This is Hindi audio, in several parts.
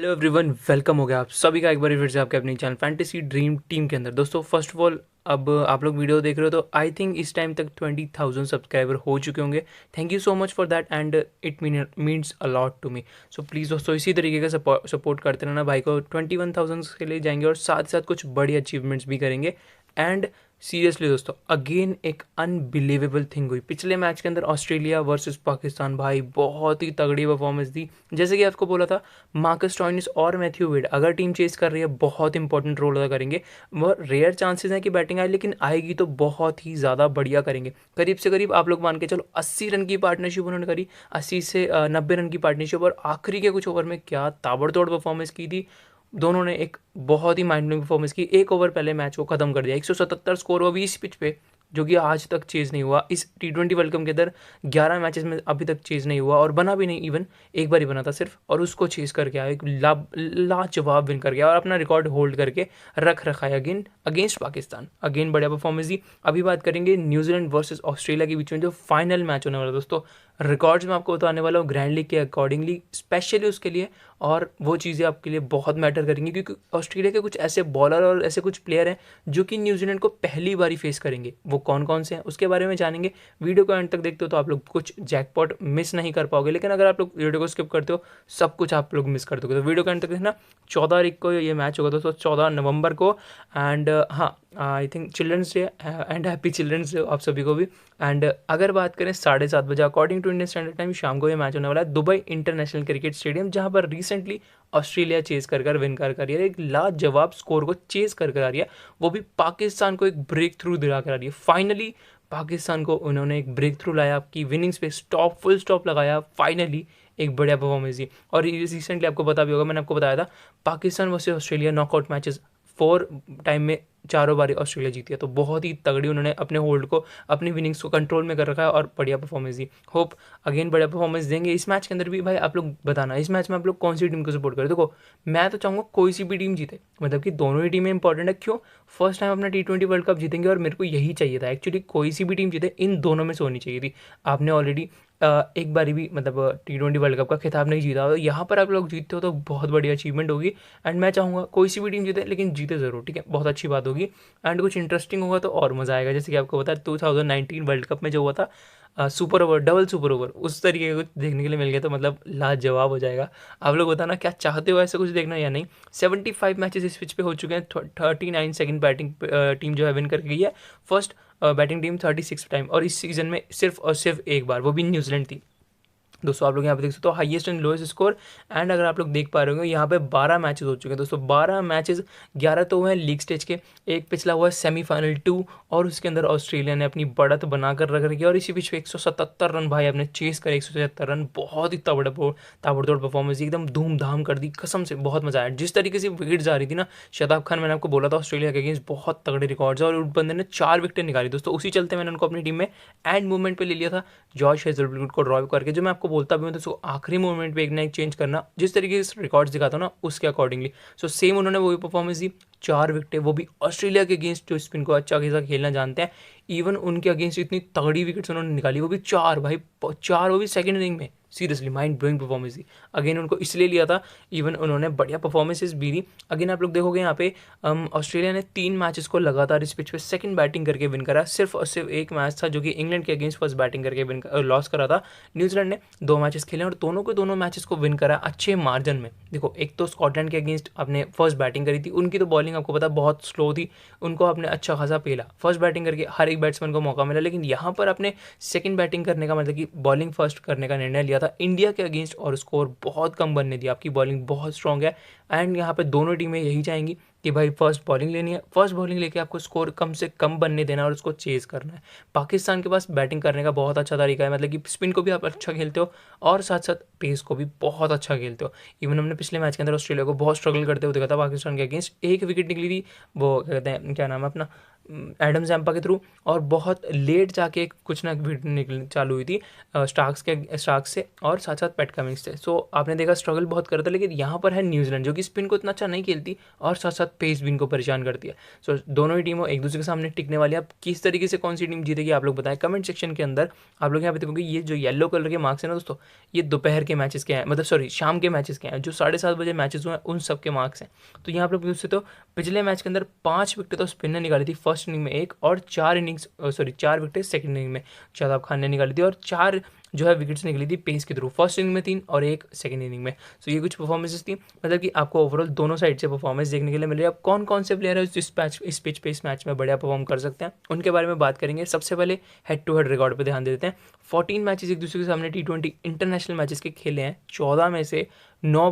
हेलो एवरीवन, वेलकम हो गया आप सभी का एक बार फिर से आपके अपनी चैनल फैंटेसी ड्रीम टीम के अंदर। दोस्तों फर्स्ट ऑफ ऑल, अब आप लोग वीडियो देख रहे हो तो आई थिंक इस टाइम तक 20,000 सब्सक्राइबर हो चुके होंगे। Thank you so much for that and it means a lot to me. So please दोस्तों इसी तरीके का सपोर्ट करते रहना भाई को। 21,000 के लिए जाएंगे और साथ साथ कुछ बड़ी अचीवमेंट्स भी करेंगे। एंड सीरियसली दोस्तों, अगेन एक अनबिलीवेबल थिंग हुई पिछले मैच के अंदर। ऑस्ट्रेलिया वर्सेस पाकिस्तान, भाई बहुत ही तगड़ी परफॉर्मेंस दी। जैसे कि आपको बोला था, मार्कस स्टोइनिस और मैथ्यू वेड अगर टीम चेस कर रही है बहुत इंपॉर्टेंट रोल अदा करेंगे। वो रेयर चांसेस हैं कि बैटिंग आए, लेकिन आएगी तो बहुत ही ज़्यादा बढ़िया करेंगे। करीब से करीब आप लोग मान के चलो 80 रन की पार्टनरशिप उन्होंने करी, 80 से 90 रन की पार्टनरशिप, और आखिरी के कुछ ओवर में क्या ताबड़तोड़ परफॉर्मेंस की थी। दोनों ने एक बहुत ही माइंड ब्लोइंग परफॉर्मेंस की। एक ओवर पहले मैच को खत्म कर दिया, 177 स्कोर वो भी इस पिच पे, जो कि आज तक चेज नहीं हुआ इस T20 वर्ल्ड कप के अंदर। 11 मैचेस में अभी तक चेज नहीं हुआ और बना भी नहीं, इवन एक बार ही बना था सिर्फ, और उसको चेज करके आया, एक लाजवाब विन कर गया और अपना रिकॉर्ड होल्ड करके रख रखा है अगेन अगेंस्ट पाकिस्तान। अगेन बढ़िया परफॉर्मेंस दी। अभी बात करेंगे न्यूजीलैंड वर्सेस ऑस्ट्रेलिया के बीच में जो फाइनल मैच होने वाला है दोस्तों। रिकॉर्ड्स में आपको बताने वाला हूँ ग्रैंड लीग के अकॉर्डिंगली, स्पेशली उसके लिए, और वो चीज़ें आपके लिए बहुत मैटर करेंगी क्योंकि ऑस्ट्रेलिया के कुछ ऐसे बॉलर और ऐसे कुछ प्लेयर हैं जो कि न्यूजीलैंड को पहली बार फेस करेंगे। वो कौन कौन से हैं उसके बारे में जानेंगे। वीडियो को एंड तक देखते हो तो आप लोग कुछ जैकपॉट मिस नहीं कर पाओगे, लेकिन अगर आप लोग वीडियो को स्किप करते हो सब कुछ आप लोग मिस कर दोगे। तो वीडियो को एंड तक देखना। 14 तारीख को ये मैच होगा दोस्तों, 14 नवंबर को। एंड हाँ, I think children's day and happy children's day आप सभी को भी। एंड अगर बात करें 7:30 बजे according to Indian standard time शाम को ये मैच होने वाला है दुबई इंटरनेशनल क्रिकेट स्टेडियम, जहां पर रिसेंटली ऑस्ट्रेलिया चेज कर विन कर रही है, एक लाजवाब स्कोर को चेज कर आ रही है। वो भी पाकिस्तान को एक ब्रेक थ्रू दिला कर आ रही है। फाइनली पाकिस्तान को उन्होंने एक ब्रेक थ्रू लाया, आपकी विनिंग्स पे स्टॉप फुल स्टॉप लगाया, फाइनली एक बढ़िया परफॉर्मेंस दी। और रिसेंटली आपको पता भी होगा, मैंने आपको बताया था Pakistan versus Australia knockout matches 4 time में चारों बारी ऑस्ट्रेलिया जीती है। तो बहुत ही तगड़ी उन्होंने अपने होल्ड को, अपनी विनिंग्स को कंट्रोल में कर रखा है और बढ़िया परफॉर्मेंस दी। होप अगेन बढ़िया परफॉर्मेंस देंगे इस मैच के अंदर भी। भाई आप लोग बताना इस मैच में आप लोग कौन सी टीम को सपोर्ट करें। देखो मैं तो चाहूँगा कोई सी भी टीम जीते, मतलब कि दोनों ही टीमें इंपॉर्टेंट है। क्यों? फर्स्ट टाइम अपना T20 वर्ल्ड कप जीतेंगे और मेरे को यही चाहिए था एक्चुअली। कोई सी भी टीम जीते, इन दोनों में से होनी चाहिए थी। आपने ऑलरेडी एक बारी भी मतलब T20 वर्ल्ड कप का खिताब नहीं जीता, तो यहाँ पर आप लोग जीतते हो तो बहुत बड़ी अचीवमेंट होगी। एंड मैं चाहूँगा कोई सी भी टीम जीते, लेकिन जीते ज़रूर, ठीक है, बहुत अच्छी बात होगी। एंड कुछ इंटरेस्टिंग होगा तो और मज़ा आएगा। जैसे कि आपको पता है 2019 वर्ल्ड कप में जो हुआ था super over, double super over, उस तरीके का कुछ देखने के लिए मिल गया तो मतलब लाजवाब हो जाएगा। आप लोग बताना क्या चाहते हो, ऐसा कुछ देखना या नहीं। 75 मैचेस इस पिच पे हो चुके हैं। 39 सेकंड बैटिंग टीम जो है विन करके गई है। फर्स्ट बैटिंग टीम 36 टाइम, और इस सीजन में सिर्फ और सिर्फ एक बार, वो भी न्यूजीलैंड थी। दोस्तों आप लोग यहाँ पे देख सकते हो highest and lowest score. And अगर आप लोग देख पा रहे होंगे यहाँ पे 12 मैचेस हो चुके हैं दोस्तों। 12 मैचेस, 11 तो हुए हैं लीग स्टेज के, एक पिछला हुआ है सेमीफाइनल 2, और उसके अंदर ऑस्ट्रेलिया ने अपनी बढ़त बनाकर रख रखी है। और इसी बीच पे 177 रन भाई आपने चेस करे, 177 रन, बहुत ही ताबड़तोड़ परफॉर्मेंस, एकदम धूमधाम कर दी कसम से। बहुत मजा आया जिस तरीके से विकेट जा रही थी ना। शताब खान, मैंने आपको बोला था ऑस्ट्रेलिया के अगेंस्ट बहुत तगड़े रिकॉर्ड्स है, और उस बंदे ने 4 विकेटें निकाली दोस्तों। उसी चलते मैंने उनको अपनी टीम में एंड मूवमेंट पे ले लिया था, जॉर्ज हेजलवुड को ड्रॉ करके। जो मैं आपको बोलता भी हूँ तो आखिरी मोमेंट पे एक ना एक चेंज करना, जिस तरीके से रिकॉर्ड्स दिखाता हूँ ना उसके अकॉर्डिंगली। सो सेम उन्होंने वो भी परफॉर्मेंस दी, 4 विकेटें, वो भी ऑस्ट्रेलिया के अगेंस्ट जो स्पिन को अच्छा खासा खेलना जानते हैं। इवन उनके अगेंस्ट इतनी तगड़ी विकेट्स उन्होंने निकाली, वो भी 4 भाई, 4, वो भी सेकंड इनिंग में। सीरियसली माइंड ब्लोइंग परफॉर्मेंस दी। अगेन उनको इसलिए लिया था, इवन उन्होंने बढ़िया परफॉर्मेंसेस भी दी। अगेन आप लोग देखोगे यहाँ पे ऑस्ट्रेलिया ने 3 मैचेस को लगातार इस पिच पे सेकंड बैटिंग करके विन करा। सिर्फ और सिर्फ एक मैच था जो कि इंग्लैंड के अगेंस्ट फर्स्ट बैटिंग करके विन लॉस करा था। न्यूजीलैंड ने 2 मैचेस खेले और दोनों के दोनों मैचेस को विन करा अच्छे मार्जिन में। देखो एक तो स्कॉटलैंड के अगेंस्ट आपने फर्स्ट बैटिंग करी थी, उनकी तो बॉलिंग आपको पता बहुत स्लो थी, उनको आपने अच्छा खासा पेला। फर्स्ट बैटिंग करके हर एक बैट्समैन को मौका मिला, लेकिन यहाँ पर आपने सेकंड बैटिंग करने का मतलब कि बॉलिंग फर्स्ट करने का निर्णय लिया था इंडिया के अगेंस्ट, और स्कोर बहुत कम बनने दिया। आपकी बॉलिंग बहुत स्ट्रांग है, एंड यहाँ पे दोनों टीमें यही चाहेंगी कि भाई फर्स्ट बॉलिंग लेनी है, फर्स्ट बॉलिंग लेके आपको स्कोर कम से कम बनने देना और उसको चेज करना है। पाकिस्तान के पास बैटिंग करने का बहुत अच्छा तरीका है, मतलब कि स्पिन को भी आप अच्छा खेलते हो और साथ साथ पेस को भी बहुत अच्छा खेलते हो। इवन हमने पिछले मैच के अंदर ऑस्ट्रेलिया को बहुत स्ट्रगल करते हुए देखा था पाकिस्तान के अगेंस्ट। एक विकेट निकली थी, वो कहते हैं क्या नाम है अपना, एडम जैम्पा के थ्रू, और बहुत लेट जाके कुछ ना विकेट निकलनी चालू हुई थी स्टार्क्स से और साथ साथ पैट कमिंस से। सो आपने देखा स्ट्रगल बहुत करता, लेकिन यहाँ पर है न्यूजीलैंड जो कि स्पिन को इतना अच्छा नहीं खेलती और साथ साथ पेस भी इनको परेशान करती है। सो दोनों ही टीमों एक दूसरे के सामने टिकने वाली है। अब किस तरीके से कौन सी टीम जीतेगी आप लोग बताएं कमेंट सेक्शन के अंदर। आप लोग यहाँ पे देखोगे ये जो येलो कलर के मार्क्स है ना दोस्तों, ये दोपहर के मैचेस के हैं, मतलब सॉरी शाम के मैचेस के हैं, जो 7:30 बजे मैचेस हुए हैं उन सब के मार्क्स हैं। तो यहाँ पर आप पूछते तो पिछले मैच के अंदर 5 विकेट तो स्पिन ने निकाली थी फर्स्ट इनिंग में एक, और 4 विकेट सेकंड इनिंग में शादाब खान ने निकाली थी, और 4 जो है विकेट्स निकली थी पेस के थ्रू, फर्स्ट इनिंग में 3 और 1 सेकंड इनिंग में। सो ये कुछ परफॉर्मेंसेस थी, मतलब कि आपको ओवरऑल दोनों साइड से परफॉर्मेंस देखने के लिए मिल रही है। अब कौन कौन से प्लेयर है इस पिच पे इस मैच में बढ़िया परफॉर्म कर सकते हैं उनके बारे में बात करेंगे। सबसे पहले हेड टू हेड रिकॉर्ड पर ध्यान देते हैं। 14 मैचेस एक दूसरे के सामने T20 इंटरनेशनल मैचेस के खेले हैं, 14 में से 5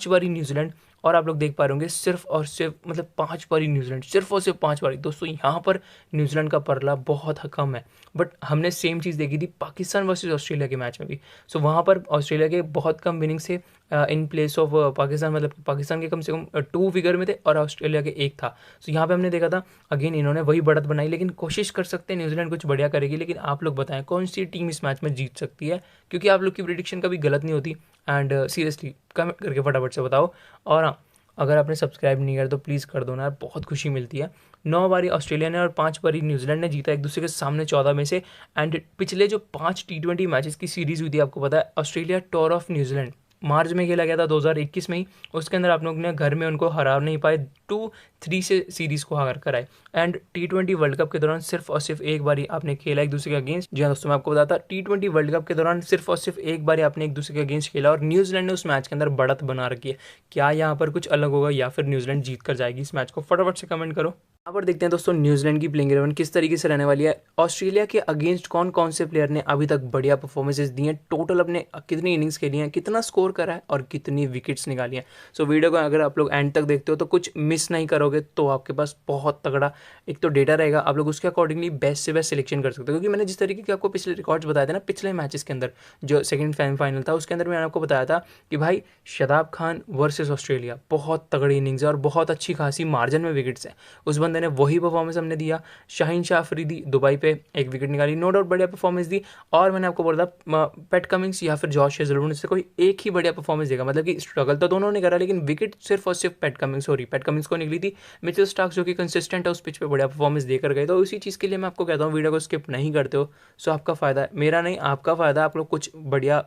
बारी न्यूजीलैंड, और आप लोग देख पा रहे होंगे सिर्फ और सिर्फ मतलब 5 बारी न्यूजीलैंड, सिर्फ और सिर्फ 5 बारी। दोस्तों यहाँ पर न्यूजीलैंड का परला बहुत कम है, बट हमने सेम चीज़ देखी थी पाकिस्तान वर्सेस ऑस्ट्रेलिया के मैच में भी। सो वहाँ पर ऑस्ट्रेलिया के बहुत कम विनिंग से इन प्लेस ऑफ पाकिस्तान, मतलब पाकिस्तान के कम से कम 2 फिगर में थे और ऑस्ट्रेलिया के 1 था। सो यहाँ पे हमने देखा था अगेन इन्होंने वही बढ़त बनाई, लेकिन कोशिश कर सकते हैं न्यूजीलैंड कुछ बढ़िया करेगी। लेकिन आप लोग बताएं कौन सी टीम इस मैच में जीत सकती है, क्योंकि आप लोग की प्रिडिक्शन कभी गलत नहीं होती। एंड सीरियसली कमेंट करके फटाफट से बताओ। और हाँ, अगर आपने सब्सक्राइब नहीं किया तो प्लीज़ कर दो ना यार, बहुत खुशी मिलती है। 9 बारी ऑस्ट्रेलिया ने और 5 बारी न्यूजीलैंड ने जीता एक दूसरे के सामने 14 में से। एंड पिछले जो 5 T20 मैचेस की सीरीज़ हुई थी आपको पता है, ऑस्ट्रेलिया टूर ऑफ न्यूजीलैंड मार्च में खेला गया था 2021 में ही। उसके अंदर आप लोग ने घर में उनको हरा नहीं पाए, 2-3 से सीरीज़ को हार कर आए। एंड T20 वर्ल्ड कप के दौरान सिर्फ और सिर्फ एक बारी आपने खेला एक दूसरे के अगेंस्ट। जी हाँ दोस्तों, मैं आपको बताता, T20 वर्ल्ड कप के दौरान सिर्फ और सिर्फ एक बारी आपने एक दूसरे के अगेंस्ट खेला, और न्यूजीलैंड ने उस मैच के अंदर बढ़त बना रखी है। क्या यहाँ पर कुछ अलग होगा या फिर न्यूजीलैंड जीत कर जाएगी इस मैच को, फटाफट से कमेंट करो। यहाँ पर देखते हैं दोस्तों न्यूजीलैंड की प्लेइंग 11 किस तरीके से रहने वाली है। ऑस्ट्रेलिया के अगेंस्ट कौन कौन से प्लेयर ने अभी तक बढ़िया परफॉर्मेंसेस दी हैं, टोटल अपने कितनी इनिंग्स खेली हैं, कितना स्कोर करा है और कितनी विकेट्स निकाली हैं। सो वीडियो को अगर आप लोग एंड तक देखते हो तो कुछ मिस नहीं करोगे, तो आपके पास बहुत तगड़ा एक तो डेटा रहेगा, आप लोग उसके अकॉर्डिंगली बेस्ट से बेस्ट सिलेक्शन कर सकते हो। क्योंकि मैंने जिस तरीके के आपको पिछले रिकॉर्ड्स बताए थे ना, पिछले मैचेस के अंदर जो सेकंड फाइनल था उसके अंदर मैंने आपको बताया था कि भाई शादाब खान वर्सेस ऑस्ट्रेलिया बहुत तगड़ी इनिंग्स है और बहुत अच्छी खासी मार्जिन में विकेट्स है। उस बंदे ने वही परफॉर्मेंस हमने दिया। शाहीन शाह अफरीदी दुबई पे 1 विकेट निकाली, नो डाउट बढ़िया परफॉर्मेंस दी। और मैंने आपको बोला था पैट कमिंस या फिर जॉश हेजलवुड से कोई एक ही बढ़िया परफॉर्मेंस देगा, मतलब कि स्ट्रगल तो दोनों ने करा, लेकिन विकेट सिर्फ और सिर्फ पैट कमिंस को निकली थी। मिचेल स्टार्क जो कि कंसिस्टेंट है उस पिच पे बढ़िया परफॉर्मेंस देकर गए, तो उसी चीज़ के लिए मैं आपको कहता हूँ वीडियो को स्किप नहीं करते हो। सो आपका फायदा है, मेरा नहीं आपका फायदा, आप लोग कुछ बढ़िया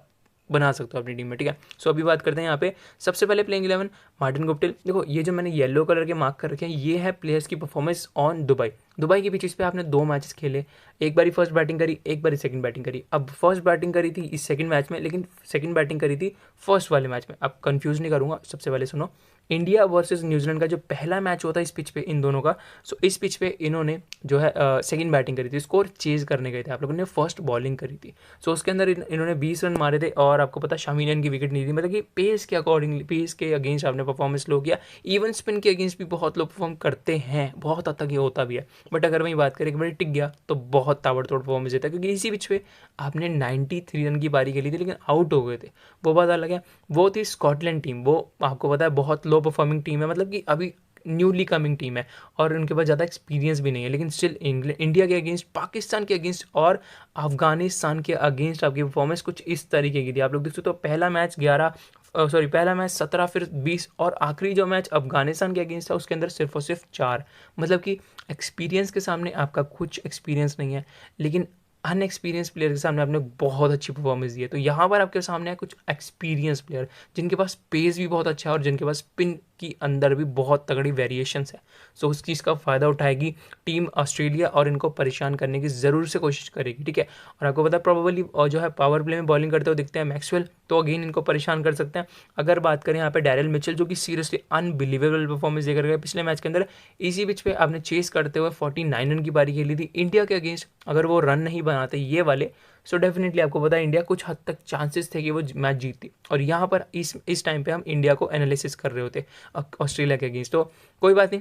बना सकते हो अपनी टीम में, ठीक है। सो अभी बात करते हैं यहाँ पे सबसे पहले प्लेइंग 11 मार्टिन गुप्टिल। देखो ये जो मैंने येलो कलर के मार्क कर रखे हैं ये है प्लेयर्स की परफॉर्मेंस ऑन दुबई के पिचेस पे आपने 2 मैचेस खेले, एक बारी फर्स्ट बैटिंग करी, एक बारी सेकंड बैटिंग करी। अब फर्स्ट बैटिंग करी थी इस सेकंड मैच में, लेकिन सेकंड बैटिंग करी थी फर्स्ट वाले मैच में। अब कंफ्यूज नहीं करूंगा, सबसे पहले सुनो, इंडिया वर्सेस न्यूजीलैंड का जो पहला मैच होता है इस पिच पे इन दोनों का, सो इस पिच पे इन्होंने जो है सेकंड बैटिंग करी थी, स्कोर चेज करने गए थे, आप लोगों ने फर्स्ट बॉलिंग करी थी। सो उसके अंदर इन्होंने 20 रन मारे थे, और आपको पता शामी ने इनकी विकेट नहीं दी, मतलब कि पेस के अकॉर्डिंगली पेस के अगेंस्ट आपने परफॉर्मेंस लो किया। इवन स्पिन के अगेंस्ट भी बहुत लोग परफॉर्म करते हैं, बहुत हद तक ये होता भी है, बट अगर वही बात करें एक बार टिक गया तो बहुत ताबड़तोड़ परफॉर्मेंस देता है। क्योंकि इसी पिच पे आपने 93 रन की पारी खेली थी लेकिन आउट हो गए थे, वो बात अलग है। वो थी स्कॉटलैंड टीम, वो आपको पता है बहुत लो परफॉर्मिंग टीम है, मतलब कि अभी न्यूली कमिंग टीम है और उनके पास ज़्यादा एक्सपीरियंस भी नहीं है, लेकिन स्टिल इंडिया के अगेंस्ट, पाकिस्तान के अगेंस्ट और अफगानिस्तान के अगेंस्ट आपकी परफॉर्मेंस कुछ इस तरीके की थी। आप लोग देख सकते हो पहला मैच 17 फिर 20, और आखिरी जो मैच अफगानिस्तान के अगेंस्ट था उसके अंदर सिर्फ और सिर्फ 4। मतलब कि एक्सपीरियंस के सामने आपका कुछ एक्सपीरियंस नहीं है, लेकिन अनएक्सपीरियंस प्लेयर के सामने आपने बहुत अच्छी परफॉर्मेंस दी है। तो यहाँ पर आपके सामने है कुछ एक्सपीरियंस प्लेयर जिनके पास पेस भी बहुत अच्छा है और जिनके पास स्पिन की अंदर भी बहुत तगड़ी वेरिएशंस है। सो उस चीज़ का फ़ायदा उठाएगी टीम ऑस्ट्रेलिया और इनको परेशान करने की ज़रूर से कोशिश करेगी, ठीक है। और आपको पता है प्रोबेबली जो है पावर प्ले में बॉलिंग करते हुए दिखते हैं मैक्सवेल, तो अगेन इनको परेशान कर सकते हैं। अगर बात करें यहाँ पे डैरिल मिचेल जो कि सीरियसली अनबिलीवेबल परफॉर्मेंस देकर गए पिछले मैच के अंदर, इसी पिच पे आपने चेस करते हुए 49 रन की पारी खेली थी इंडिया के अगेंस्ट। अगर वो रन नहीं बनाते ये वाले, सो डेफिनेटली आपको पता है इंडिया कुछ हद तक चांसेस थे कि वो मैच जीतती। और यहाँ पर इस टाइम पे हम इंडिया को एनालिसिस कर रहे होते ऑस्ट्रेलिया के अगेंस्ट, तो कोई बात नहीं।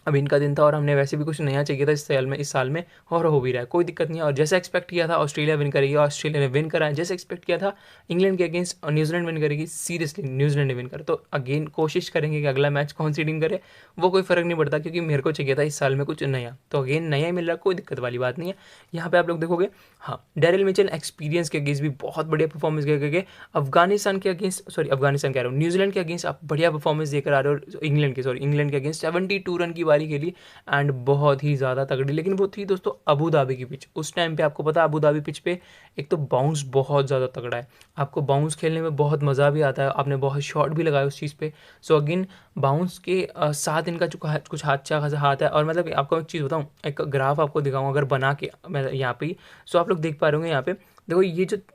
अब इनका दिन था और हमने वैसे भी कुछ नया चाहिए था इस साल में और हो भी रहा है, कोई दिक्कत नहीं है। और जैसा एक्सपेक्ट किया था ऑस्ट्रेलिया विन करेगी, ऑस्ट्रेलिया ने विन करा है। जैसे एक्सपेक्ट किया था इंग्लैंड के अगेंस्ट न्यूजीलैंड विन करेगी, सीरियसली न्यूजीलैंड ने विन करा। तो अगेन कोशिश करेंगे कि अगला मैच कौन सी टीम करे, वो कोई फ़र्क नहीं पड़ता, क्योंकि मेरे को चाहिए था इस साल में कुछ नया। तो अगेन नया ही मिल रहा है, कोई दिक्कत वाली बात नहीं है। यहाँ पे आप लोग देखोगे, हाँ, डेरिल मिचेल एक्सपीरियंस के अगेंस्ट भी बहुत बढ़िया परफॉर्मेंस करके अफगानिस्तान के अगेंस्ट, सॉरी अफगानिस्तान कह रहा हूँ, न्यूजीलैंड के अगेंस्ट आप बढ़िया परफॉर्मेंस देकर आ रहे हो। इंग्लैंड के अगेंस्ट 72 रन की बारी खेली एंड बहुत ही ज़्यादा तगड़ी। लेकिन वो थी दोस्तों अबू धाबी की पिच। उस टाइम पे आपको पता है अबू धाबी पिच पे एक तो बाउंस बहुत ज़्यादा तगड़ा है, आपको बाउंस खेलने में बहुत मज़ा भी आता है, आपने बहुत शॉट भी लगाया उस चीज़ पे। सो अगेन बाउंस के साथ इनका जो कुछ अच्छा खासा हाथ है। और मतलब आपको एक चीज़ बताऊँ, एक ग्राफ आपको दिखाऊँ अगर बना के मैं यहाँ पे ही, सो आप लोग देख पा रहे होंगे यहाँ पे, देखो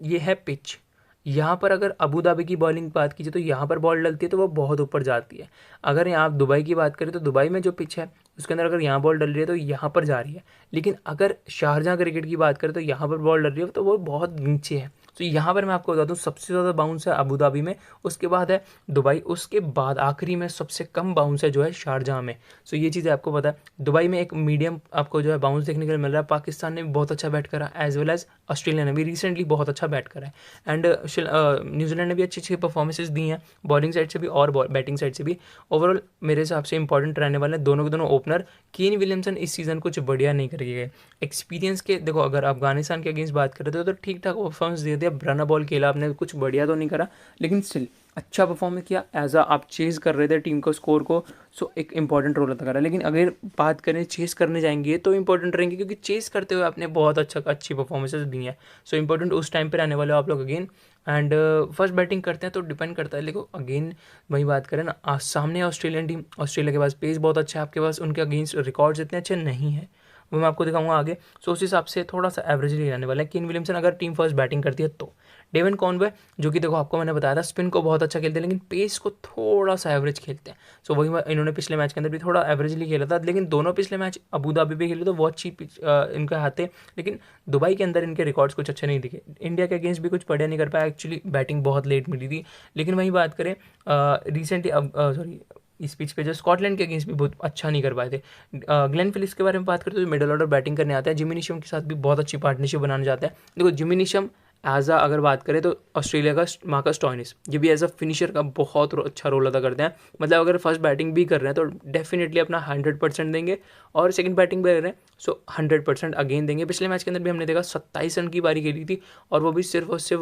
ये है पिच। यहाँ पर अगर अबू धाबी की बॉलिंग की बात कीजिए तो यहाँ पर बॉल डलती है तो वो बहुत ऊपर जाती है। अगर यहाँ आप दुबई की बात करें तो दुबई में जो पिच है उसके अंदर अगर यहाँ बॉल डल रही है तो यहाँ पर जा रही है। लेकिन अगर शारजाह क्रिकेट की बात करें तो यहाँ पर बॉल डल रही है तो वो बहुत नीचे है। तो यहाँ पर मैं आपको बता दूँ सबसे ज़्यादा बाउंस है अबू धाबी में, उसके बाद है दुबई, उसके बाद आखिरी में सबसे कम बाउंस है जो है शारजाह में। सो ये चीज़ें आपको पता है। दुबई में एक मीडियम आपको जो है बाउंस देखने के लिए मिल रहा है। पाकिस्तान ने भी बहुत अच्छा बैट करा, एज वेल एज ऑस्ट्रेलिया ने भी रिसेंटली बहुत अच्छा बैट करा है। एंड न्यूजीलैंड ने भी अच्छी अच्छी परफॉर्मेंसेज दी हैं, बॉलिंग साइड से भी और बैटिंग साइड से भी। ओवरऑल मेरे हिसाब से इंपॉर्टेंट रहने वाले हैं दोनों के दोनों ओपनर। केन विलियमसन इस सीज़न कुछ बढ़िया नहीं करके गए एक्सपीरियंस के। देखो अगर अफगानिस्तान के अगेंस्ट बात करें तो ठीक ठाक परफॉर्मेंस दे दिया, ब्रना बॉल खेला आपने, कुछ बढ़िया तो नहीं करा लेकिन स्टिल अच्छा परफॉर्मेंस किया। एज आप चेज़ कर रहे थे टीम को, स्कोर को, सो एक इंपॉर्टेंट रोल अदा करा। लेकिन अगर बात करें चेज़ करने जाएंगे तो इंपॉर्टेंट रहेंगे, क्योंकि चेज़ करते हुए आपने बहुत अच्छी परफॉर्मेंसेस दी हैं। सो इंपॉर्टेंट उस टाइम पर रहने वाले हो आप लोग अगेन। एंड फर्स्ट बैटिंग करते हैं तो डिपेंड करता है। देखो अगेन वही बात करें ना, सामने ऑस्ट्रेलियन टीम, ऑस्ट्रेलिया के पास पेस बहुत अच्छा है, आपके पास उनके अगेंस्ट रिकॉर्ड्स इतने अच्छे नहीं है, वो मैं आपको दिखाऊंगा आगे। सो उस हिसाब से थोड़ा सा एवरेजली रहने वाला है। केन विलियमसन अगर टीम फर्स्ट बैटिंग करती है तो डेवन कॉनवे, जो कि देखो आपको मैंने बताया था स्पिन को बहुत अच्छा खेलते हैं लेकिन पेस को थोड़ा सा एवरेज खेलते हैं। सो वही इन्होंने पिछले मैच के अंदर भी थोड़ा एवरेजली खेला था, लेकिन दोनों पिछले मैच अबू धाबी पे खेले तो वो अच्छी इनके हाथ थे। लेकिन दुबई के अंदर इनके रिकॉर्ड्स कुछ अच्छे नहीं दिखे। इंडिया के अगेंस्ट भी कुछ बढ़िया नहीं कर पाया, एक्चुअली बैटिंग बहुत लेट मिली थी। लेकिन वही बात करें रिसेंटली, सॉरी इस पिच पे जो स्कॉटलैंड के अगेंस्ट भी बहुत अच्छा नहीं कर पाए थे। ग्लेन फिलिप्स के बारे में बात करें तो मिडल ऑर्डर बैटिंग करने आता है, जिमी नीशम के साथ भी बहुत अच्छी पार्टनरशिप बनाना चाहता है। देखो जिमी नीशम अगर बात करें तो ऑस्ट्रेलिया का मार्कस स्टोइनिस, ये भी एज अ फिनिशर का बहुत अच्छा रोल अदा करते हैं। मतलब अगर फर्स्ट बैटिंग भी कर रहे हैं तो डेफिनेटली अपना 100% देंगे, और सेकंड बैटिंग भी कर रहे हैं सो 100% अगेन देंगे। पिछले मैच के अंदर भी हमने देखा 27 रन की बारी खेली थी, और वो भी सिर्फ और सिर्फ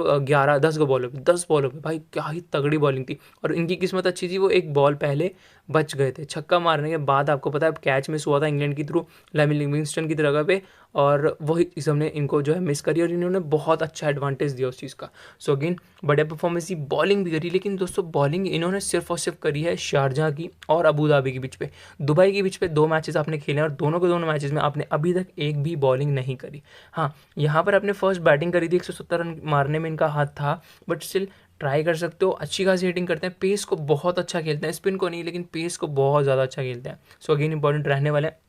10 बॉलों पे भाई क्या ही तगड़ी बॉलिंग थी। और इनकी किस्मत अच्छी थी, वो एक बॉल पहले बच गए थे। छक्का मारने के बाद आपको पता है कैच मिस हुआ था इंग्लैंड की थ्रू लेमी लिविंगस्टन की जगह पे, और वही चीज़ हमने इनको जो है मिस करी, और इन्होंने बहुत अच्छा एडवांटेज दिया उस चीज़ का। सो अगेन बढ़िया परफॉर्मेंस थी, बॉलिंग भी करी, लेकिन दोस्तों बॉलिंग इन्होंने सिर्फ और सिर्फ करी है शारजाह की और अबू धाबी की पिच पे। दुबई की पिच पे 2 मैचेस आपने खेले और दोनों के दोनों मैचेस में आपने अभी तक एक भी बॉलिंग नहीं करी। हाँ, यहाँ पर आपने फर्स्ट बैटिंग करी थी, 170 रन मारने में इनका हाथ था, बट स्टिल ट्राई कर सकते हो। अच्छी खासी हिटिंग करते हैं, पेस को बहुत अच्छा खेलते हैं, स्पिन को नहीं लेकिन पेस को बहुत ज़्यादा अच्छा खेलते हैं। सो अगेन इंपॉर्टेंट रहने वाले हैं।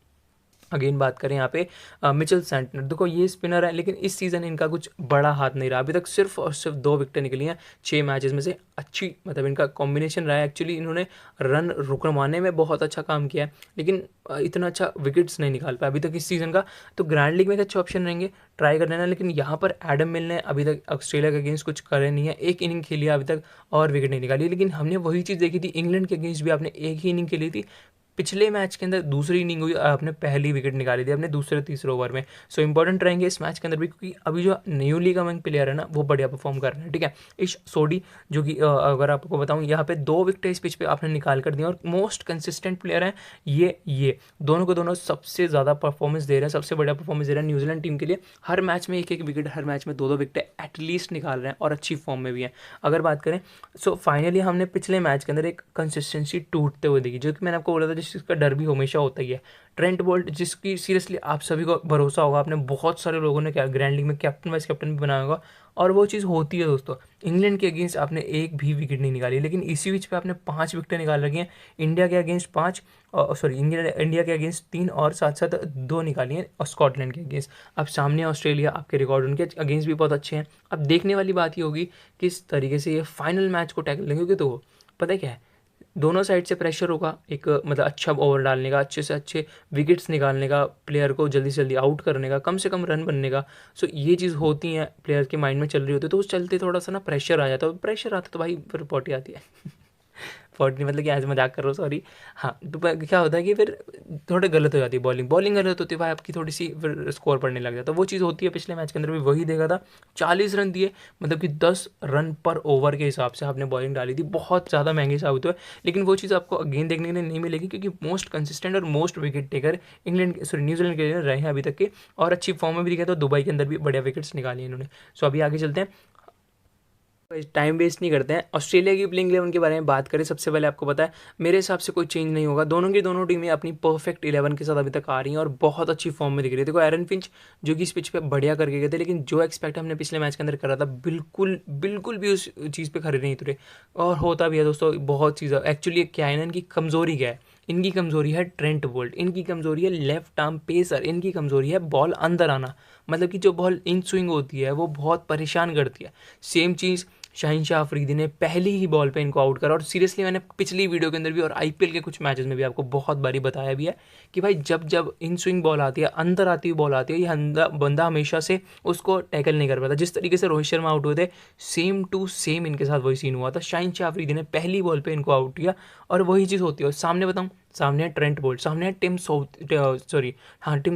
अगेन बात करें यहाँ पे मिचेल सैंटनर, देखो ये स्पिनर है लेकिन इस सीज़न इनका कुछ बड़ा हाथ नहीं रहा। अभी तक सिर्फ और सिर्फ 2 विकेटें निकली हैं 6 मैचेस में से। अच्छी मतलब इनका कॉम्बिनेशन रहा है, एक्चुअली इन्होंने रन रुकवाने में बहुत अच्छा काम किया है, लेकिन इतना अच्छा विकेट्स नहीं निकाल पाया अभी तक इस सीज़न का। तो ग्रैंड लीग में एक अच्छे ऑप्शन रहेंगे, ट्राई कर लेना। लेकिन यहाँ पर एडम मिल ने अभी तक ऑस्ट्रेलिया के अगेंस्ट कुछ करे नहीं है, एक इनिंग खेली है अभी तक और विकेट नहीं निकाली। लेकिन हमने वही चीज़ देखी थी इंग्लैंड के अगेंस्ट भी, आपने एक ही इनिंग खेली थी, पिछले मैच के अंदर दूसरी इनिंग हुई, आपने पहली विकेट निकाली थी अपने दूसरे तीसरे ओवर में। सो इंपॉर्टेंट रहेंगे इस मैच के अंदर भी, क्योंकि अभी जो न्यूली कमिंग प्लेयर है ना वो बढ़िया परफॉर्म कर रहे हैं। ठीक है, इस सोडी जो कि अगर आपको बताऊं यहाँ पे 2 विकेट इस पिच पे आपने निकाल कर दिया, और मोस्ट कंसिस्टेंट प्लेयर हैं ये दोनों को दोनों सबसे ज़्यादा परफॉर्मेंस दे रहे हैं, सबसे बढ़िया परफॉर्मेंस दे रहे हैं न्यूजीलैंड टीम के लिए। हर मैच में एक विकेट, हर मैच में 2 विकेट एटलीस्ट निकाल रहे हैं और अच्छी फॉर्म में भी हैं। अगर बात करें सो फाइनली हमने पिछले मैच के अंदर एक कंसिस्टेंसी टूटते हुए देखी, जो कि मैंने आपको बोला था जिसका डर भी हमेशा होता ही है। ट्रेंट बोल्ट, जिसकी सीरियसली आप सभी को भरोसा होगा, आपने बहुत सारे लोगों ने क्या ग्रैंड लीग में कैप्टन वाइस कैप्टन भी बनाया होगा, और वो चीज़ होती है दोस्तों। इंग्लैंड के अगेंस्ट आपने एक भी विकेट नहीं निकाली, लेकिन इसी बीच पे आपने 5 विकेटें निकाल रखी हैं। इंडिया के अगेंस्ट 5, सॉरी इंडिया के अगेंस्ट 3, और साथ साथ 2 निकाली हैं और स्कॉटलैंड के अगेंस्ट। अब सामने ऑस्ट्रेलिया, आपके रिकॉर्ड उनके अगेंस्ट भी बहुत अच्छे हैं। अब देखने वाली बात ये होगी किस तरीके से ये फाइनल मैच को टैकल लेंगे, क्योंकि तो पता है क्या है, दोनों साइड से प्रेशर होगा, एक मतलब अच्छा ओवर डालने का, अच्छे से अच्छे विकेट्स निकालने का, प्लेयर को जल्दी से जल्दी आउट करने का, कम से कम रन बनने का। सो ये चीज़ होती हैं, प्लेयर के माइंड में चल रही होती है, तो उस चलते थोड़ा सा ना प्रेशर आ जाता है। प्रेशर आता तो भाई फिर पॉटी आती है। पॉटी मतलब कि आज मजाक कर रहा हूँ, सॉरी। हाँ, तो क्या होता है कि फिर थोड़े गलत हो जाती है बॉलिंग गलत होती है भाई आपकी, थोड़ी सी फिर स्कोर पड़ने लग जाता है। वो चीज़ होती है, पिछले मैच के अंदर भी वही देखा था। 40 रन दिए, मतलब कि 10 रन पर ओवर के हिसाब से आपने बॉलिंग डाली थी, बहुत ज़्यादा महंगी साबित हुआ है। लेकिन वो चीज़ आपको अगेन देखने के लिए नहीं मिलेगी, क्योंकि मोस्ट कंसिस्टेंट और मोस्ट विकेट टेकर न्यूजीलैंड के लिए रहे हैं अभी तक के, और अच्छी फॉर्म में भी दिखे, तो दुबई के अंदर भी बढ़िया विकेट्स निकाली इन्होंने। सो अभी आगे चलते हैं, टाइम वेस्ट नहीं करते हैं। ऑस्ट्रेलिया की प्लेइंग 11 के बारे में बात करें, सबसे पहले आपको पता है मेरे हिसाब से कोई चेंज नहीं होगा। दोनों की दोनों टीमें अपनी परफेक्ट 11 के साथ अभी तक आ रही हैं और बहुत अच्छी फॉर्म में दिख रही है। देखो एरन फिंच जो कि इस पिच पे बढ़िया करके गए थे, लेकिन जो एक्सपेक्ट हमने पिछले मैच के अंदर करा था, बिल्कुल बिल्कुल भी उस चीज़ पे खरे नहीं उतरे। और होता भी है दोस्तों बहुत चीज़। एक्चुअली क्या है ना, इनकी कमज़ोरी क्या है? इनकी कमज़ोरी है ट्रेंट बोल्ट, इनकी कमज़ोरी है लेफ्ट आर्म पेसर, इनकी कमज़ोरी है बॉल अंदर आना, मतलब कि जो बॉल इन स्विंग होती है वो बहुत परेशान करती है। सेम चीज़ शाहीन शाह अफरीदी ने पहली ही बॉल पे इनको आउट करा। और सीरियसली मैंने पिछली वीडियो के अंदर भी और आईपीएल के कुछ मैचेस में भी आपको बहुत बारी बताया भी है कि भाई जब जब इन स्विंग बॉल आती है, अंदर आती हुई बॉल आती है, ये बंदा हमेशा से उसको टैकल नहीं कर पाता। जिस तरीके से रोहित शर्मा आउट हुए थे, सेम टू सेम इनके साथ वही सीन हुआ था। शाहीन शाह अफरीदी ने पहली बॉल पे इनको आउट किया, और वही चीज़ होती है। और सामने बताऊँ, सामने है ट्रेंट बोल्ट, सामने है टिम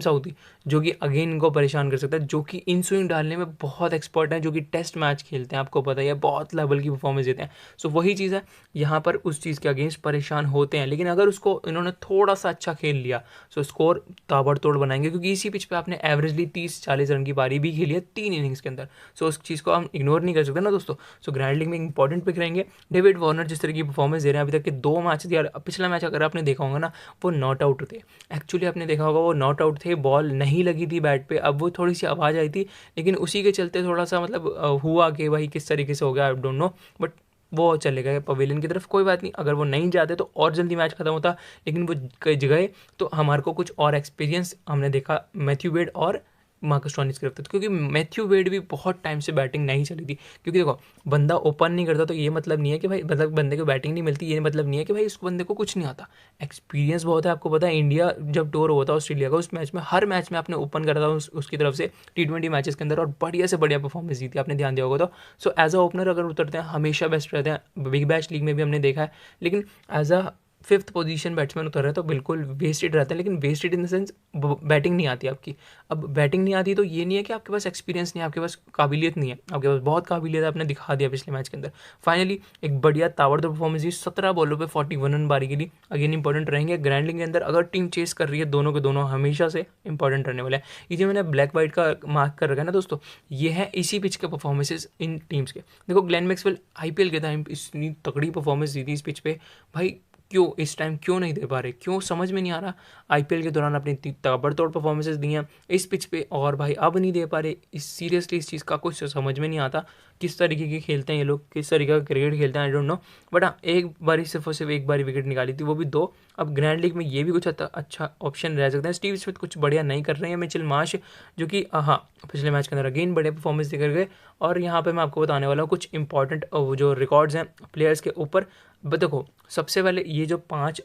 साउथी, जो कि अगेन इनको परेशान कर सकता है, जो कि इन स्विंग डालने में बहुत एक्सपर्ट हैं, जो कि टेस्ट मैच खेलते हैं, आपको पता ही है, बहुत लेवल की परफॉर्मेंस देते हैं। सो वही चीज़ है, यहाँ पर उस चीज़ के अगेंस्ट परेशान होते हैं। लेकिन अगर उसको इन्होंने थोड़ा सा अच्छा खेल लिया, सो स्कोर ताबड़तोड़ बनाएंगे, क्योंकि इसी पिच पे आपने एवरेजली 30-40 रन की पारी भी खेली है 3 इनिंग्स के अंदर। सो उस चीज़ को हम इग्नोर नहीं कर सकते ना दोस्तों। सो ग्रैंड लीग में इंपॉर्टेंट पिक रहेंगे। डेविड वार्नर जिस तरह की परफॉर्मेंस दे रहे हैं, अभी तक के 2 मैच दिया, पिछला मैच अगर आपने देखा होगा ना, वो नॉट आउट थे। एक्चुअली आपने देखा होगा वो नॉट आउट थे, बॉल नहीं लगी थी बैट पे, अब वो थोड़ी सी आवाज़ आई थी, लेकिन उसी के चलते थोड़ा सा मतलब हुआ कि भाई किस तरीके से हो गया, आई डोंट नो, बट वो चले गए पवेलियन की तरफ। कोई बात नहीं, अगर वो नहीं जाते तो और जल्दी मैच खत्म होता, लेकिन वो गए तो हमारे को कुछ और एक्सपीरियंस हमने देखा मैथ्यू वेड और मार्कस स्टोइनिस की तरफ, क्योंकि मैथ्यू वेड भी बहुत टाइम से बैटिंग नहीं चली थी। क्योंकि देखो, बंदा ओपन नहीं करता तो ये मतलब नहीं है कि भाई, मतलब बंदे को बैटिंग नहीं मिलती, ये मतलब नहीं है कि भाई उस बंदे को कुछ नहीं आता। एक्सपीरियंस बहुत है। आपको पता है इंडिया जब टूर हुआ था ऑस्ट्रेलिया का, उस मैच में हर मैच में आपने ओपन करा था उसकी तरफ से T20 मैचेस के अंदर, और बढ़िया से बढ़िया परफॉर्मेंस दी थी, आपने ध्यान दिया होगा तो। सो एज अ ओपनर अगर उतरते हैं हमेशा बेस्ट रहते हैं, बिग बैश लीग में भी हमने देखा है। लेकिन as a 5th position batsman उतर रहे हैं तो बिल्कुल वेस्टेड रहता है। लेकिन wasted in the sense batting नहीं आती आपकी। अब बैटिंग नहीं आती तो ये नहीं है कि आपके पास एक्सपीरियंस नहीं है, आपके पास काबिलियत नहीं है, आपके पास बहुत काबिलियत है, आपने दिखा दिया पिछले मैच के अंदर। फाइनली एक बढ़िया ताबड़तोड़ परफॉर्मेंस हुई, 17 बॉलों पे 41 रन बारी के लिए। अगेन इंपॉर्टेंट रहेंगे ग्रैंड लीग के अंदर, अगर टीम चेस कर रही है, दोनों के दोनों हमेशा से इंपॉर्टेंट रहने वाले हैं। ये जो मैंने ब्लैक वाइट का मार्क कर रखा है ना दोस्तों, ये है इसी पिच के परफॉर्मेंसेज इन टीम्स के। देखो ग्लेन मैक्सवेल आईपीएल के टाइम इतनी तगड़ी परफॉर्मेंस दी थी इस पिच पे, भाई क्यों इस टाइम क्यों नहीं दे पा रहे, क्यों समझ में नहीं आ रहा। आईपीएल के दौरान अपनी ताबड़तोड़ परफॉर्मेंसेस दी हैं इस पिच पे, और भाई अब नहीं दे पा रहे। सीरियसली इस चीज़ का कुछ समझ में नहीं आता, किस तरीके के खेलते हैं ये लोग, किस तरीके का क्रिकेट खेलते हैं, आई डोंट नो। बट हाँ, एक बारी सिर्फ और सिर्फ एक बारी विकेट निकाली थी, वो भी 2। अब ग्रैंड लीग में ये भी कुछ अच्छा ऑप्शन रह सकता है। स्टीव स्मिथ कुछ बढ़िया नहीं कर रहे हैं, मिचेल मार्श जो कि हाँ पिछले मैच के अंदर अगेन बढ़िया परफॉर्मेंस देकर गए। और यहाँ पे मैं आपको बताने वाला हूँ कुछ इंपॉर्टेंट जो रिकॉर्ड्स हैं प्लेयर्स के ऊपर। देखो सबसे पहले ये जो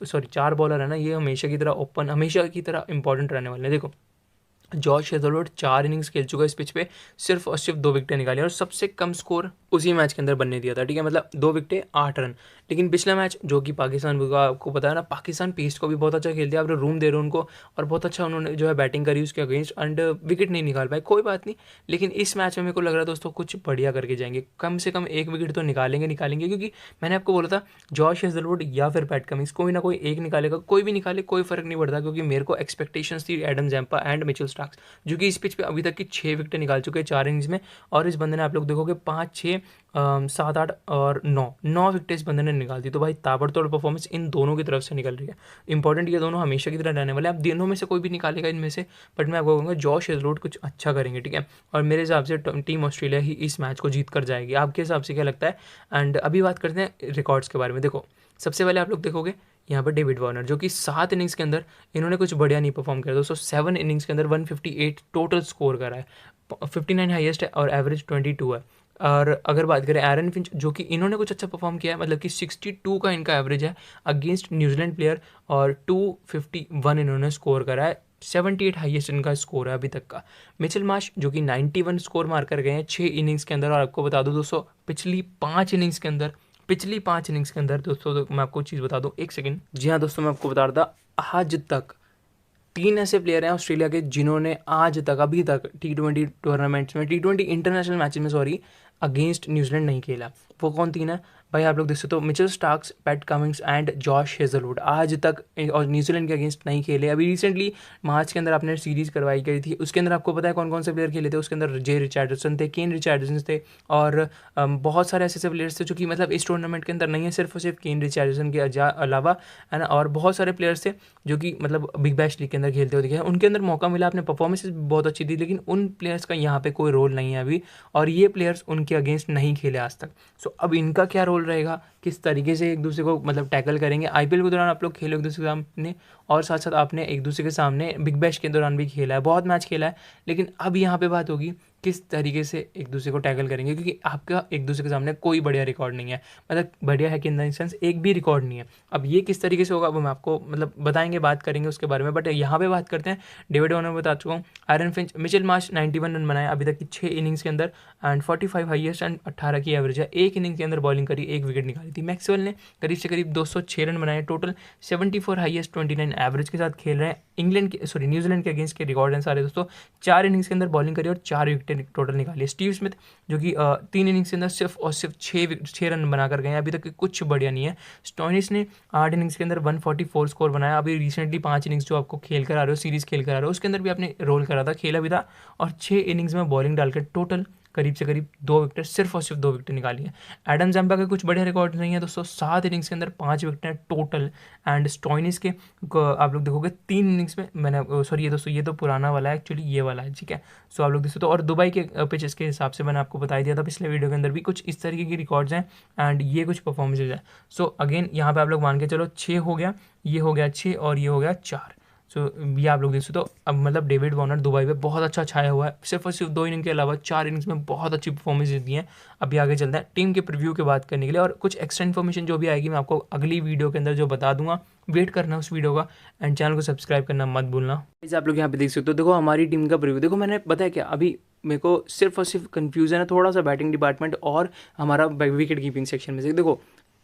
4 बॉलर है ना, ये हमेशा की तरह ओपन, हमेशा की तरह इंपॉर्टेंट रहने वाले हैं। देखो जॉश हेजलवुड 4 इनिंग्स खेल चुका है इस पिच पे, सिर्फ और सिर्फ 2 विकेटें निकाली, और सबसे कम स्कोर उसी मैच के अंदर बनने दिया था, ठीक है, मतलब 2 विकेटें 8 रन। लेकिन पिछला मैच जो कि पाकिस्तान का आपको पता है ना, पाकिस्तान पेस को भी बहुत अच्छा खेल दिया, आपने रूम दे रहे हो उनको, और बहुत अच्छा उन्होंने जो है बैटिंग करी उसके अगेंस्ट, एंड विकेट नहीं निकाल पाए, कोई बात नहीं। लेकिन इस मैच में मेरे को लग रहा है दोस्तों कुछ बढ़िया करके जाएंगे, कम से कम 1 विकेट तो निकालेंगे, क्योंकि मैंने आपको बोला था जॉश हेजलवुड या फिर पैट कमिंस, कोई ना कोई एक निकालेगा, कोई भी निकाले कोई फर्क नहीं पड़ता, क्योंकि मेरे को एक्सपेक्टेशंस थी Adam Zampa and Mitchell Starcs, जो कि इस पिच पे अभी तक की 6 विकेटें निकाल चुके हैं 4 इनिंग्स में। और इस बंदे ने आप लोग देखोगे 5, 6, 7, 8 और 9 विकेट इस बंदे ने निकाल दी। तो भाई ताबड़तोड़ परफॉर्मेंस इन दोनों की तरफ से निकल रही है। इंपॉर्टेंट ये दोनों हमेशा की तरह रहने वाले हैं, अब दोनों में से कोई भी निकालेगा इनमें से, बट मैं आपको कहूँगा जॉश हेजलवुड कुछ अच्छा करेंगे, ठीक है। और मेरे हिसाब से टीम ऑस्ट्रेलिया ही इस मैच को जीत कर जाएगी। आपके हिसाब से क्या लगता है? एंड अभी बात करते हैं रिकॉर्ड्स के बारे में। देखो सबसे पहले आप लोग देखोगे यहाँ पर डेविड वार्नर, जो कि 7 इनिंग्स के अंदर इन्होंने कुछ बढ़िया नहीं परफॉर्म किया दोस्तों। 7 इनिंग्स के अंदर 158 टोटल स्कोर करा है, 59 हाईएस्ट है और एवरेज 22 है। और अगर बात करें एरन फिंच, जो कि इन्होंने कुछ अच्छा परफॉर्म किया है, मतलब कि 62 का इनका एवरेज है अगेंस्ट न्यूजीलैंड प्लेयर, और 251 इन्होंने स्कोर करा है, 78 हाईएस्ट इनका स्कोर है अभी तक का। मिचेल मार्श जो कि 91 स्कोर मार कर गए हैं 6 इनिंग्स के अंदर, और आपको बता दूं दोस्तों पिछली 5 इनिंग्स के अंदर दोस्तों, तो मैं आपको चीज़ बता दूं, एक सेकंड, जी हाँ दोस्तों, मैं आपको बता रहा था, आज तक 3 ऐसे प्लेयर हैं ऑस्ट्रेलिया के जिन्होंने आज तक, अभी तक T20 टूर्नामेंट्स में, T20 इंटरनेशनल मैचेस में सॉरी, अगेंस्ट न्यूजीलैंड नहीं खेला। वो कौन 3 है भाई, आप लोग देख सकते हो, Mitchell Starks, PAT Cummins and Josh Hazlewood आज तक और न्यूजीलैंड के अगेंस्ट नहीं खेले। अभी रिसेंटली मार्च के अंदर आपने सीरीज करवाई गई थी, उसके अंदर आपको पता है कौन कौन से प्लेयर खेले थे, उसके अंदर जे रिचर्डसन थे, केन रिचर्डसन थे, और बहुत सारे ऐसे प्लेयर्स थे जो कि मतलब इस टूर्नामेंट के अंदर नहीं है, सिर्फ और सिर्फ केन रिचर्डसन के अलावा, है ना, और बहुत सारे प्लेयर्स थे जो कि मतलब बिग बैश लीग के अंदर खेलते हुए दिखे हैं, उनके अंदर मौका मिला, अपने परफॉर्मेंसेस भी बहुत अच्छी थी, लेकिन उन प्लेयर्स का यहाँ पे कोई रोल नहीं है अभी, और ये प्लेयर्स उनके अगेंस्ट नहीं खेले आज तक। सो अब इनका क्या रोल रहेगा, किस तरीके से एक दूसरे को मतलब टैकल करेंगे। आईपीएल के दौरान आप लोग खेलो एक दूसरे के सामने, और साथ साथ आपने एक दूसरे के सामने बिग बैश के दौरान भी खेला है, बहुत मैच खेला है, लेकिन अब यहाँ पे बात होगी किस तरीके से एक दूसरे को टैकल करेंगे, क्योंकि आपका एक दूसरे के सामने कोई बढ़िया रिकॉर्ड नहीं है, मतलब बढ़िया है कि इन द सेंस एक भी रिकॉर्ड नहीं है। अब ये किस तरीके से होगा वो मैं आपको मतलब बताएंगे, बात करेंगे उसके बारे में, बट यहाँ पे बात करते हैं डेविड वार्नर, बता चुका हूँ, Aaron Finch, Mitchell Marsh 91 run बनाए अभी तक की 6 इनिंग्स के अंदर, एंड 45 हाईएस्ट एंड 18 की एवरेज है। एक इनिंग्स के अंदर बॉलिंग करी, 1 विकेट निकाली थी। मैक्सवेल ने करीब से करीब 206 रन बनाए टोटल, 74 हाईएस्ट 29 एवरेज के साथ खेल रहे हैं। न्यूजीलैंड के अगेंस्ट के रिकॉर्ड हैं सारे दोस्तों। 4 इनिंग्स के अंदर बॉलिंग करी और 4 विकेट टोटल निकाली। स्टीव स्मिथ जो कि 3 इनिंग्स के अंदर सिर्फ और सिर्फ 6 रन बनाकर गए हैं, अभी तक कुछ बढ़िया नहीं है। स्टोइनिस ने 8 इनिंग्स के अंदर 144 स्कोर बनाया। अभी रिसेंटली 5 इनिंग्स जो आपको खेल कर आ रहे हो, सीरीज खेल कर आ रहे हो, उसके अंदर भी आपने रोल करा था, खेला भी था, और 6 इनिंग्स में बॉलिंग डालकर टोटल करीब से करीब 2 विकेट, सिर्फ और सिर्फ 2 विकेट निकाली है। एडम जैम्पा के कुछ बढ़िया रिकॉर्ड नहीं है दोस्तों, 7 इनिंग्स के अंदर 5 विकेट हैं टोटल। एंड स्टोइनिस के आप लोग देखोगे 3 इनिंग्स में, मैंने सॉरी ये दोस्तों ये तो पुराना वाला है एक्चुअली, ये वाला है, ठीक है। सो आप लोग देख सकते हो, और दुबई के पिचेस के हिसाब से मैंने आपको बता दिया था पिछले वीडियो के अंदर भी, कुछ इस तरीके की रिकॉर्ड्स हैं, एंड ये कुछ परफॉर्मेंसेज हैं। सो अगेन यहाँ पे आप लोग मान के चलो 6 हो गया, ये हो गया 6, और ये हो गया 4। सो ये आप लोग देख सकते हो। अब मतलब डेविड वार्नर दुबई पे बहुत अच्छा छाया हुआ है, सिर्फ और सिर्फ 2 इनिंग के अलावा 4 इनिंग्स में बहुत अच्छी परफॉर्मेंस दी है। अभी आगे चलते हैं टीम के प्रीव्यू की बात करने के लिए, और कुछ एक्स्ट्रा इन्फॉर्मेशन जो भी आएगी मैं आपको अगली वीडियो के अंदर जो बता दूंगा, वेट करना उस वीडियो का, एंड चैनल को सब्सक्राइब करना मत भूलना। आप लोग यहाँ पे देख सकते हो, देखो हमारी टीम का प्रीव्यू देखो, मैंने बताया क्या, अभी मेरे को सिर्फ और सिर्फ कन्फ्यूजन है थोड़ा सा बैटिंग डिपार्टमेंट और हमारा विकेट कीपिंग सेक्शन में से। देखो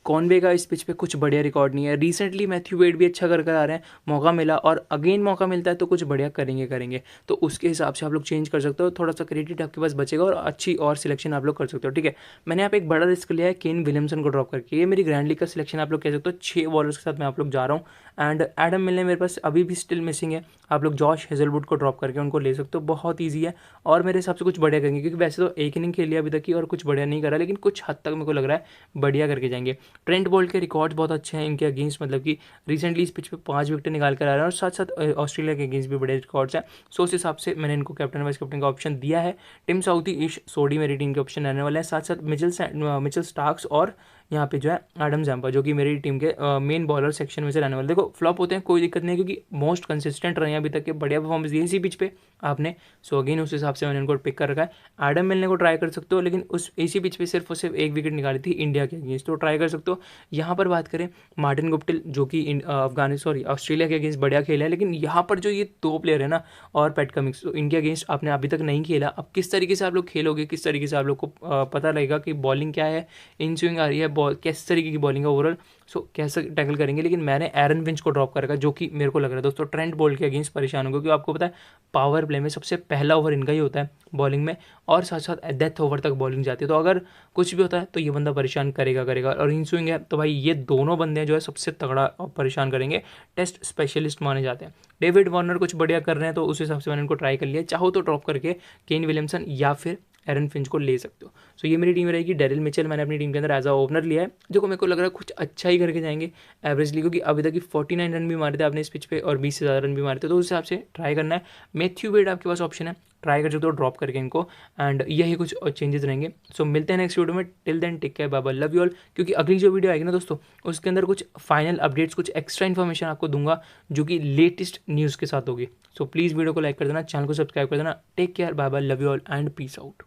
कॉनवे का इस पिच पे कुछ बढ़िया रिकॉर्ड नहीं है, रिसेंटली मैथ्यू वेड भी अच्छा कर आ रहे हैं, मौका मिला और अगेन मौका मिलता है तो कुछ बढ़िया करेंगे, तो उसके हिसाब से आप लोग चेंज कर सकते हो, थोड़ा सा क्रेडिट आपके पास बचेगा और अच्छी और सिलेक्शन आप लोग कर सकते हो, ठीक है। मैंने यहाँ पे एक बड़ा रिस्क लिया है केन विलियमसन को ड्रॉप करके, ये मेरी ग्रैंड लीग का सिलेक्शन आप लोग कह सकते हो। 6 बॉलर्स के साथ मैं आप लोग जा रहा हूँ, एंड एडम मिलने मेरे पास अभी भी स्टिल मिसिंग है, आप लोग जॉश हेजलवुड को ड्रॉप करके उनको ले सकते हो, बहुत ईजी है, और मेरे हिसाब से कुछ बढ़िया करेंगे, क्योंकि वैसे तो 1 इनिंग खेल लिया अभी तक की और कुछ बढ़िया नहीं करा, लेकिन कुछ हद तक मेरे को लग रहा है बढ़िया करके जाएंगे। ट्रेंट बोल्ट के रिकॉर्ड्स बहुत अच्छे हैं इनके अगेंस्ट, मतलब कि रिसेंटली इस पिच पे 5 विकेट निकाल कर आ रहे हैं, और साथ साथ ऑस्ट्रेलिया के अगेंस्ट भी बड़े रिकॉर्ड्स हैं। सो उस हिसाब से मैंने इनको कैप्टन वाइस कैप्टन का ऑप्शन दिया है। टिम साउथी, ईश सोडी मेरी टीम के ऑप्शन रहने वाले हैं, साथ साथ मिचेल स्टार्क्स और यहाँ पे जो है एडम जैम्पा, जो कि मेरी टीम के मेन बॉलर सेक्शन में से रहने वाले। देखो फ्लॉप होते हैं कोई दिक्कत नहीं, क्योंकि मोस्ट कंसिस्टेंट रहे हैं अभी तक के, बढ़िया परफॉर्मेंस दी इसी पिच पे आपने। सो अगेन उस हिसाब से मैंने इनको पिक कर रखा है। एडम मिलने को ट्राई कर सकते हो, लेकिन उस इसी पिच पे सिर्फ और सिर्फ 1 विकेट निकाली थी इंडिया के अगेंस्ट, तो ट्राई कर सकते हो। यहाँ पर बात करें मार्टिन गुप्टिल, जो कि ऑस्ट्रेलिया के अगेंस्ट बढ़िया खेला है, लेकिन यहाँ पर जो ये 2 प्लेयर है ना, और पैट कमिंस, तो इनके अगेंस्ट आपने अभी तक नहीं खेला। अब किस तरीके से आप लोग खेलोगे, किस तरीके से आप लोग को पता लगेगा कि बॉलिंग क्या है, इन स्विंग आ रही है, बॉल किस तरीके की बॉलिंग है ओवरऑल, सो कैसे टैकल करेंगे। लेकिन मैंने एरन फिंच को ड्रॉप कर रखा, जो कि मेरे को लग रहा है दोस्तों ट्रेंट बोल्ट के अगेंस्ट परेशान होगा, क्योंकि आपको पता है पावर प्ले में सबसे पहला ओवर इनका ही होता है बॉलिंग में, और साथ साथ डेथ ओवर तक बॉलिंग जाती है, तो अगर कुछ भी होता है तो ये बंदा परेशान करेगा। और इन स्विंग है तो भाई ये दोनों बंदे जो है सबसे तगड़ा परेशान करेंगे, टेस्ट स्पेशलिस्ट माने जाते हैं। डेविड वार्नर कुछ बढ़िया कर रहे हैं, तो उस हिसाब से मैंने इनको ट्राई कर लिया। चाहो तो ड्रॉप करके केन विलियमसन या फिर एरन फिंच को ले सकते हो। सो ये मेरी टीम रहेगी। डेरिल मिचेल मैंने अपनी टीम के अंदर एज अ ओपनर लिया है, देखो मेरे को लग रहा है कुछ अच्छा ही करके जाएंगे एवरेजली, क्योंकि अभी तक की 49 रन भी मारे थे आपने इस पिच पे और 20 से ज़्यादा रन भी मारे थे, तो उस हिसाब से ट्राई करना है। मैथ्यू वेड आपके पास ऑप्शन है, ट्राई कर सकते हो ड्रॉप करके इनको, एंड यही कुछ चेंजेस रहेंगे। सो मिलते हैं नेक्स्ट वीडियो में, till then take care, bye bye, love you all. क्योंकि अगली जो वीडियो आएगी ना दोस्तों, उसके अंदर कुछ फाइनल अपडेट्स, कुछ एक्स्ट्रा इन्फॉर्मेशन आपको दूंगा, जो कि लेटेस्ट न्यूज़ के साथ होगी। सो प्लीज़ वीडियो को लाइक कर देना, चैनल को सब्सक्राइब कर देना। Take care, bye bye, love you all and peace out.